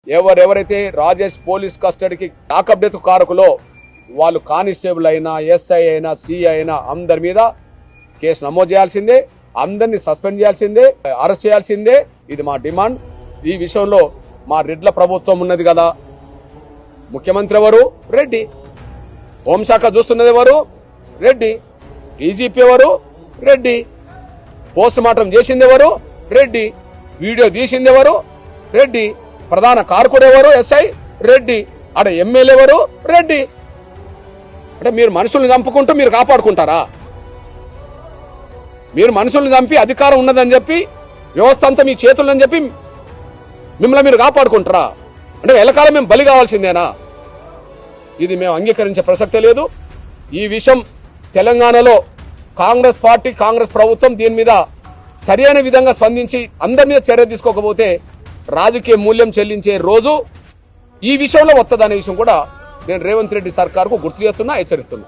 ఎవరెవరైతే రాజేష్ పోలీస్ కస్టడీకి lockup death కారకులో వాళ్ళు కానిస్టేబుల్ అయినా ఎస్ఐ అయినా సిఐ అయినా అందరి మీద కేసు నమోదు చేయాల్సిందే, అందరినీ సస్పెండ్ చేయాల్సిందే, అరెస్ట్ చేయాల్సిందే. ఇది మా డిమాండ్. ఈ విషయంలో మా రెడ్ల ప్రభుత్వం ఉన్నది కదా. ముఖ్యమంత్రి ఎవరు? రెడ్డి. హోంశాఖ చూస్తున్నది ఎవరు? రెడ్డి. డీజీపీ ఎవరు? రెడ్డి. పోస్ట్ మార్టం చేసింది ఎవరు? రెడ్డి. వీడియో తీసింది ఎవరు? రెడ్డి. ప్రధాన కారకుడు ఎవరు? ఎస్ఐ రెడ్డి. అక్కడ ఎమ్మెల్యే ఎవరు? రెడ్డి. అంటే మీరు మనుషుల్ని చంపుకుంటూ మీరు కాపాడుకుంటారా? మీరు మనుషుల్ని చంపి అధికారం ఉన్నదని చెప్పి వ్యవస్థ అంతా మీ చేతులని చెప్పి మిమ్మల్ని మీరు కాపాడుకుంటారా? అంటే ఎల్లకాలం మేము బలి కావాల్సిందేనా? ఇది మేము అంగీకరించే ప్రసక్తే లేదు. ఈ విషయం తెలంగాణలో కాంగ్రెస్ పార్టీ, కాంగ్రెస్ ప్రభుత్వం దీని మీద సరైన విధంగా స్పందించి అందరి మీద చర్య తీసుకోకపోతే రాజకీయ మూల్యం చెల్లించే రోజు ఈ విషయంలో వస్తుందనే విషయం కూడా నేను రేవంత్ రెడ్డి సర్కార్కు గుర్తు చేస్తున్నా, హెచ్చరిస్తున్నా.